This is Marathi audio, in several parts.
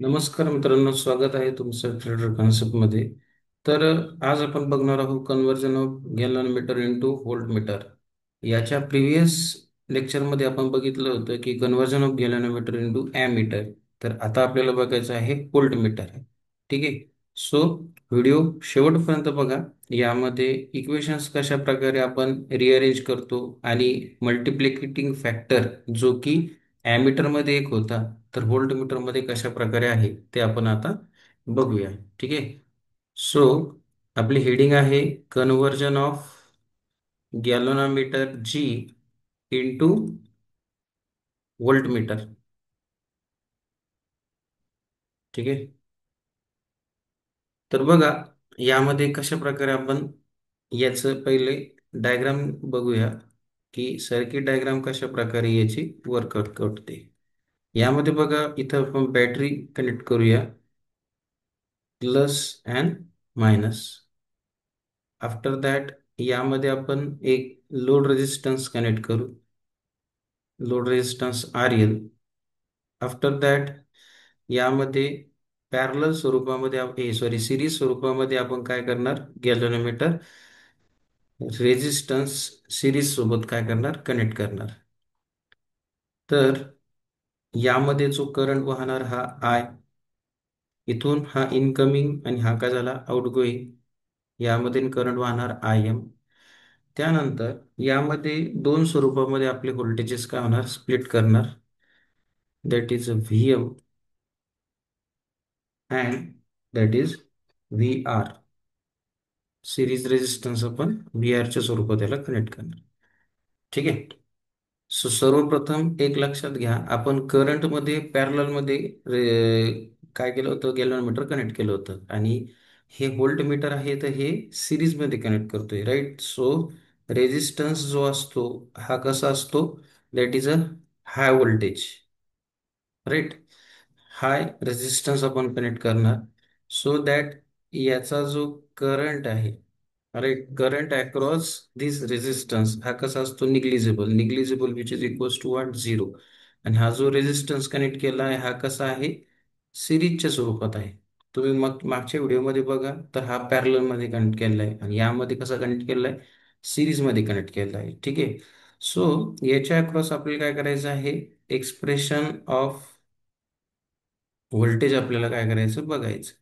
नमस्कार मित्रांनो, स्वागत आहे तुमचं ट्रेडर कॉन्सेप्टमध्ये. तर आज आपण बघणार आहोत conversion of galvanometer into voltmeter. याच्या प्रिव्हियस लेक्चरमध्ये आपण बघितलं होतं की conversion of galvanometer into ammeter. तर आता आपल्याला बघायचं आहे व्होल्टमीटर. ठीक आहे. सो व्हिडिओ शेवटपर्यंत बघा. यामध्ये इक्वेशन्स कशा प्रकारे आपण रिअरेंज करतो आणि मल्टिप्लिकेटिंग फॅक्टर जो की ॲमीटरमध्ये एक होता तर व्होल्टमीटरमध्ये कशा प्रकारे आहे ते आपण आता बघूया. ठीक आहे. सो आपली हेडिंग आहे conversion of galvanometer G into voltmeter. ठीक आहे. तर बघा, यामध्ये कशा प्रकारे आपण याचं पहिले डायग्राम बघूया की सर्किट डायग्राम कशा प्रकारे याची वर्कआउट करते. यामध्ये बघा, इथं आपण बॅटरी कनेक्ट करूया, plus and minus. After that यामध्ये आपण एक लोड रेजिस्टन्स कनेक्ट करू, load resistance R L. After that यामध्ये पॅरलल स्वरूपामध्ये सॉरी सिरीज स्वरूपामध्ये आपण काय करणार, गॅल्व्हनोमीटर रेजिस्टन्स सिरीज सोबत काय करणार, कनेक्ट करणार. तर यामध्ये जो करंट वाहणार हा आय, इथून हा इनकमिंग आणि हा काय झाला आउटगोईंग. यामध्ये करंट वाहणार आय एम. त्यानंतर यामध्ये दोन स्वरूपामध्ये आपले व्होल्टेजेस काय होणार, स्प्लिट करणार. That is V M and that is V R. Series resistance आपण व्ही आरच्या स्वरूपात याला कनेक्ट करणार. ठीक आहे. सो सर्वप्रथम एक लक्षात घ्या, आपण करंटमध्ये पॅरललमध्ये काय केलं होतं, गॅल्व्हनोमीटर कनेक्ट केलं होतं आणि हे व्होल्ट मीटर आहे तर हे सिरीजमध्ये कनेक्ट करतोय, राईट. सो रेजिस्टन्स जो असतो हा कसा असतो, that is a high voltage, right. High resistance आपण कनेक्ट करणार सो दॅट याचा जो करंट आहे, right, current across this resistance हा कसा असतो, negligible. Negligible which is equals to what, zero. आणि हा जो रेजिस्टन्स कनेक्ट केला आहे हा कसा आहे, सिरीजच्या स्वरूपात आहे. तुम्ही मग मागच्या व्हिडिओमध्ये बघा तर हा पॅरलल मध्ये कनेक्ट केलेला आहे आणि यामध्ये कसा कनेक्ट केलेला आहे, सिरीज मध्ये कनेक्ट केलेला आहे. ठीक आहे. सो याच्या अक्रॉस आपल्याला काय करायचं आहे, एक्सप्रेशन ऑफ व्होल्टेज आपल्याला काय करायचं बघायचं.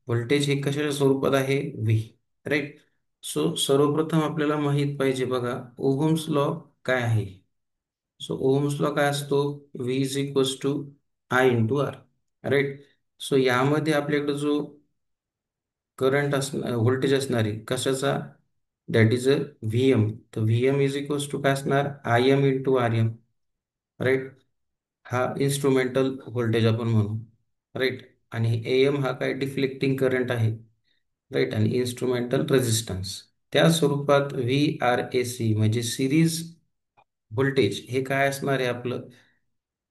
व्होल्टेज हे कशाच्या स्वरूपात आहे, व्ही, राईट. सो सर्वप्रथम आपल्याला माहित पाहिजे बघा ओहम्स लॉ काय आहे. सो ओहम्स लॉ काय असतो, V is equals to I into R, right. So यामध्ये आपल्याकडे जो करंट असणार, व्होल्टेज असणार आहे कशाचा, that is a V M. तर V M is equals to काय असणार, I M into R M, right. हा इन्स्ट्रुमेंटल व्होल्टेज आपण म्हणू, राईट. आणि ए एम हा काय डिफ्लेक्टिंग करंट आहे, राईट. आणि इन्स्ट्रुमेंटल रेजिस्टन्स त्या स्वरूपात व्ही आर ए सी म्हणजे सिरीज व्होल्टेज हे काय असणार आहे आपलं,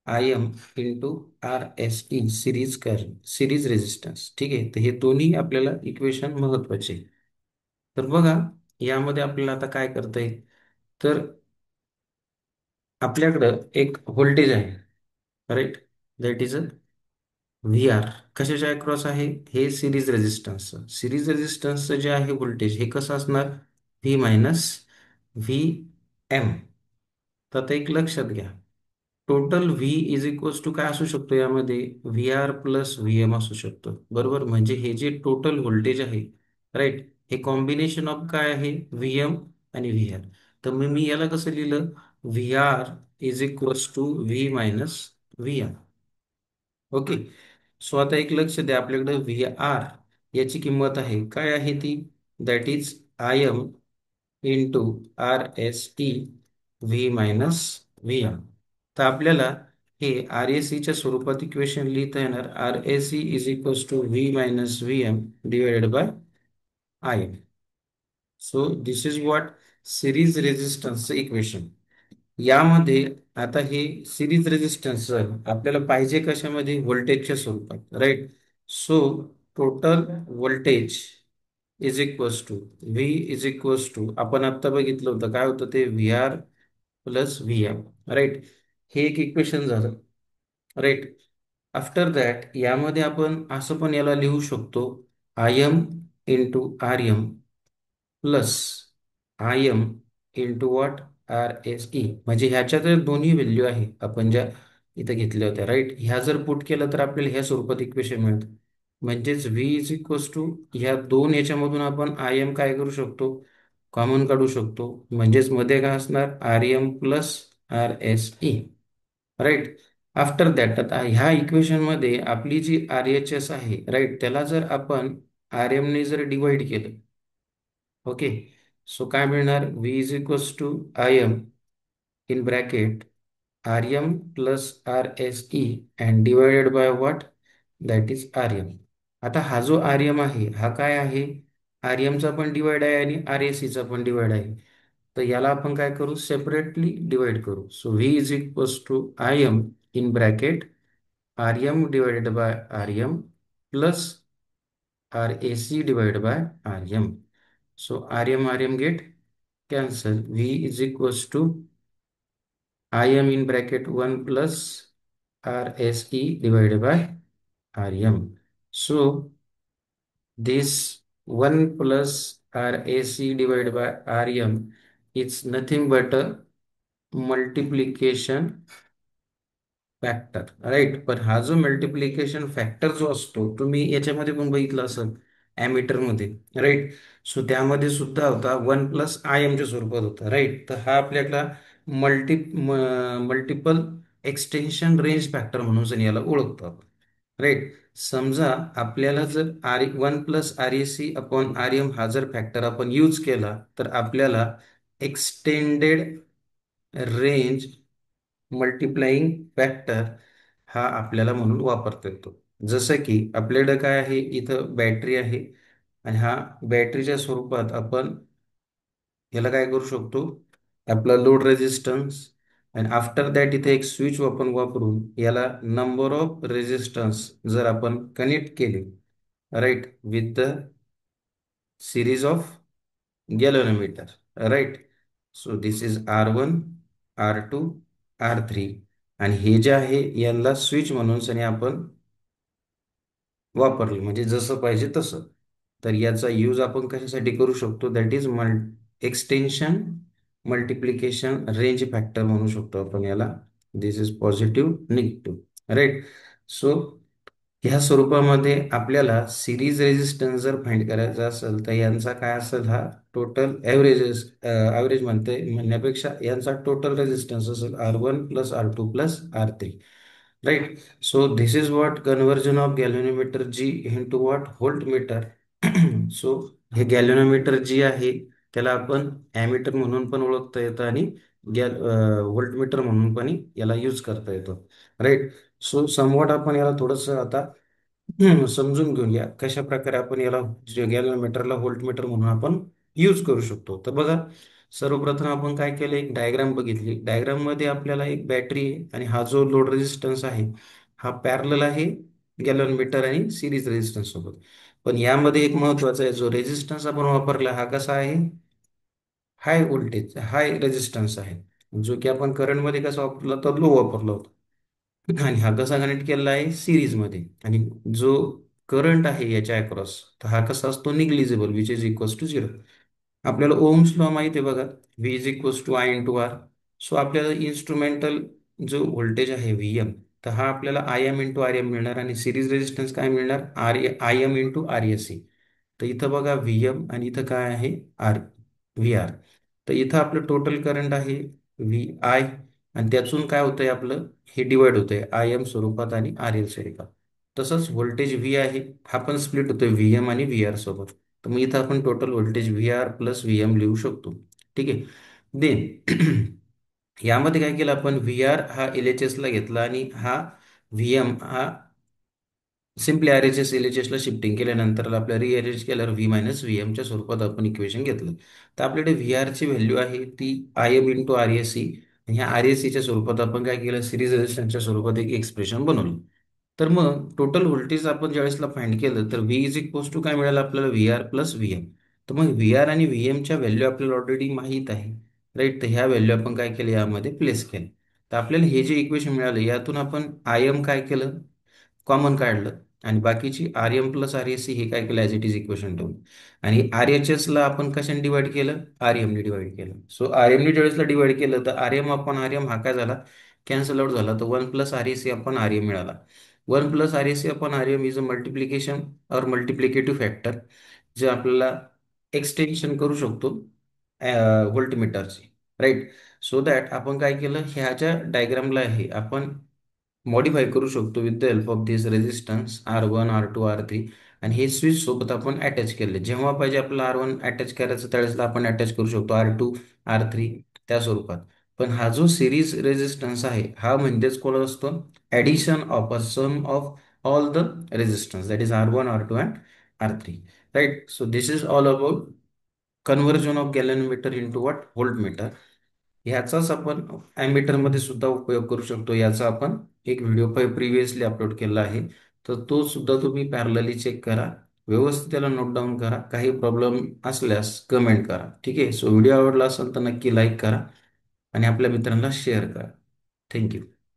I M into R S T, series current, series resistance. ठीक आहे. तर हे दोन्ही आपल्याला इक्वेशन महत्वाचे. तर बघा, यामध्ये आपल्याला आता काय करता येईल, तर आपल्याकडं एक व्होल्टेज आहे, right, that is a V R. कशाच्या अक्रॉस आहे, हे सिरीज रेजिस्टन्सचं. सिरीज रेजिस्टन्सचं जे आहे व्होल्टेज हे कसं असणार, व्ही मायनस व्ही एम. तर आता एक लक्षात घ्या, total V is equals to काय असू शकतो, यामध्ये V R plus V M असू शकतो, बरोबर. म्हणजे हे जे टोटल व्होल्टेज आहे, राईट, हे कॉम्बिनेशन ऑफ काय आहे, व्ही एम आणि व्ही आर. तर मग मी याला कसं लिहिलं, V R is equals to V minus V M. Okay. So आता एक लक्ष द्या, आपल्याकडे व्ही आर याची किंमत आहे, काय आहे ती, that is I M into R S T V minus V M. तर आपल्याला हे आर ए सीच्या स्वरूपात इक्वेशन लिहिता येणार, R A C is equals to V minus V M divided by I M. So this is what series रेजिस्टन्सचं इक्वेशन. यामध्ये आता हे सिरीज रेजिस्टन्स आपल्याला पाहिजे कशामध्ये, व्होल्टेजच्या स्वरूपात, right. So total voltage is equals to V is equals to, आपण आता बघितलं होतं काय होतं ते, V R plus V M, right. हे एक इक्वेशन झालं, राईट. आफ्टर दॅट यामध्ये आपण असं पण याला लिहू शकतो, I M into R M plus I M into what, R S E. म्हणजे ह्याच्या जर दोन्ही व्हॅल्यू आहे आपण ज्या इथं घेतल्या होत्या, राईट, ह्या जर पुट केलं तर आपल्याला ह्या स्वरूपात इक्वेशन मिळतं. म्हणजेच व्ही इज इक्वल्स टू ह्या दोन याच्यामधून आपण आय एम काय करू शकतो, कॉमन काढू शकतो. म्हणजेच मध्ये काय असणार, R M plus R S E, right. After that आता ह्या इक्वेशनमध्ये आपली जी आर एच एस आहे, राईट, त्याला जर आपण आर एमने जर डिवाइड केलं, ओके, सो काय मिळणार, V is equals to I M in bracket R M plus R S E and divided by what, that is R M. आता हा जो आर एम आहे हा काय आहे, आर एमचा पण डिवाइड आहे आणि आर एस ईचा पण डिवाइड आहे. तर याला आपण काय करू, सेपरेटली डिवाइड करू. So V is equals to I M in bracket R M divided by R M plus R A C divided by R M. So R M get cancel. V is equals to Im in bracket 1 plus RSE divided by Rm. So this 1 plus RAC divided by Rm is nothing but a multiplication factor, right. पण हा जो मल्टिप्लिकेशन फॅक्टर जो असतो, तुम्ही याच्यामध्ये पण बघितलं असेल ॲमीटर मध्ये, राईट. सो त्यामध्ये सुद्धा होता 1 प्लस आय एमच्या स्वरूपात होता, राईट. तर हा आपल्याला मल्टिपल एक्सटेन्शन रेंज फॅक्टर म्हणून जर याला ओळखतो आपण, राईट. समजा आपल्याला जर 1 plus R A C upon R M हा जर फॅक्टर आपण यूज केला तर आपल्याला एक्सटेंडेड रेंज मल्टिप्लाइंग फॅक्टर हा आपल्याला म्हणून वापरता येतो. जसं की आपल्याकडे काय आहे, इथं बॅटरी आहे आणि हा बॅटरीच्या स्वरूपात आपण याला काय करू शकतो, आपला लोड रेझिस्टन्स आणि आफ्टर दॅट इथे एक स्विच आपण वापरून याला नंबर ऑफ रेझिस्टन्स जर आपण कनेक्ट केले, right, with the series of galvanometer, right. So this is R1, R2, R3 आणि हे जे आहे यांना स्विच म्हणून सनी आपण वापरले, म्हणजे जसं पाहिजे तसं. तर याचा यूज आपण कशासाठी करू शकतो, that is extension multiplication range factor म्हणू शकतो आपण याला. This is positive negative, right. So ह्या स्वरूपामध्ये आपल्याला सिरीज रेजिस्टन्स जर फाइंड करायचा असेल तर यांचा काय असेल, हा टोटल ॲव्हरेज म्हणण्यापेक्षा यांचा टोटल रेजिस्टन्स असेल R1 plus R2 plus R3, right. So this is what conversion of galvanometer G into what voltmeter. So हे गॅल्व्हनोमीटर जी आहे त्याला आपण ॲमीटर म्हणून पण ओळखता येतं आणि व्होल्टमीटर म्हणून पण याला यूज करता येतो, राईट. सो समवॉट आपण याला थोडंसं आता समजून घेऊया कशा प्रकारे आपण याला गॅल्व्हनोमीटरला व्होल्टमीटर म्हणून आपण यूज करू शकतो. तर बघा, सर्वप्रथम आपण काय केलं, एक डायग्राम बघितली. डायग्राम मध्ये आपल्याला एक बॅटरी आहे आणि हा जो लोड रेझिस्टन्स आहे हा पॅरलल आहे गॅल्व्हनोमीटर आणि सिरीज रेझिस्टन्स सोबत. पण यामध्ये एक महत्वाचा आहे, जो रेझिस्टन्स आपण वापरला हा कसा आहे, हाय व्होल्टेज हाय रेझिस्टन्स आहे, जो की आपण करंटमध्ये कसा वापरला तर लो वापरला होता. आणि हा कसा कनेक्ट केलेला आहे सिरीजमध्ये. आणि जो करंट आहे याच्या अक्रॉस तर हा कसा असतो, negligible, which is equals to zero. आपल्याला ओम्स लॉ माहिती आहे बघा, V is equals to I into R. So आपल्याला इन्स्ट्रुमेंटल जो व्होल्टेज आहे व्ही एम, तर हा आपल्याला I M into R M मिळणार आणि सिरीज रेजिस्टन्स काय मिळणार, I M into R S C. तर इथं बघा व्ही एम आणि इथं काय आहे, आर, व्ही आर. तर इथं आपलं टोटल करंट आहे व्ही आय आणि त्यातून काय होतंय आपलं, हे डिवाइड होतंय आय एम स्वरूपात आणि आर एल स्वरूपात. तसंच व्होल्टेज व्ही आहे हा पण स्प्लिट होतोय व्ही एम आणि व्ही आर सोबत. तर मग इथं आपण total voltage V R plus V M लिहू शकतो, ठीक आहे. देन यामध्ये काय केलं आपण, व्ही आर हा एल एच एसला घेतला आणि हा व्ही एम हा simply R H S L H एसला शिफ्टिंग केल्यानंतर आपल्याला रिअरेंज केल्यावर व्ही मायनस व्ही एमच्या स्वरूपात आपण इक्वेशन घेतलं. तर आपल्याकडे व्ही आरची व्हॅल्यू आहे ती I M into R S C आणि ह्या आर एस सीच्या स्वरूपात आपण काय केलं, सिरीज रेजिस्टन्सच्या स्वरूपात एक एक्सप्रेशन बनवलं. तर मग टोटल व्होल्टेज आपण ज्यावेळेसला फाइंड केलं तर व्ही इज इक्वल्स टू काय मिळालं आपल्याला, V R plus V M. तर मग व्ही आर आणि व्ही एमच्या व्हॅल्यू आपल्याला ऑलरेडी माहीत आहे, राईट. तर ह्या व्हॅल्यू आपण काय केलं, यामध्ये प्लेस केलं. तर आपल्याला हे जे इक्वेशन मिळालं यातून आपण आय एम काय केलं, कॉमन काढलं आणि बाकीची R M plus R S C हे काय केलं ॲज इट इज इक्वेशन ठेवलं. आणि आर एच एसला आपण कशाने डिवाइड केलं, आर एमने डिवाइड केलं. सो आर एमने ज्यावेळेसला डिवाइड केलं तर R M upon R M हा काय झाला, कॅन्सल आउट झाला. तर one plus R A C upon R M मिळाला. One plus R A C upon R M is a multiplication और मल्टिप्लिकेटिव्ह फॅक्टर, जे आपल्याला एक्सटेन्शन करू शकतो व्होल्टमीटरची, राईट. सो दॅट आपण काय केलं, ह्या ज्या डायग्रामला आहे आपण मॉडीफाय करू शकतो with the help of this resistance R1 R2 R3. आणि हे स्विच सोबत आपण अटॅच केले, जेव्हा पाहिजे आपल्याला R1 अटॅच करायचं त्यावेळेसला आपण अटॅच करू शकतो R2 R3 त्या स्वरूपात. पण हा जो सिरीज रेजिस्टन्स आहे हा म्हणजेच कोण असतो, addition of a sum of all the resistance, that is R1 R2 and R3, right. So this is all about conversion of galvanometer into what, voltmeter. ह्याचाच आपण ॲमीटरमध्ये सुद्धा उपयोग करू शकतो. याचा आपण एक व्हिडिओ प्रिव्हियसली अपलोड केला आहे, तर तो सुद्धा तुम्ही पॅरलली चेक करा, व्यवस्थित त्याला नोट डाऊन करा. काही प्रॉब्लेम असल्यास कमेंट करा, ठीक आहे. सो व्हिडिओ आवडला असेल तर नक्की लाईक करा आणि आपल्या मित्रांना शेअर करा. थँक्यू.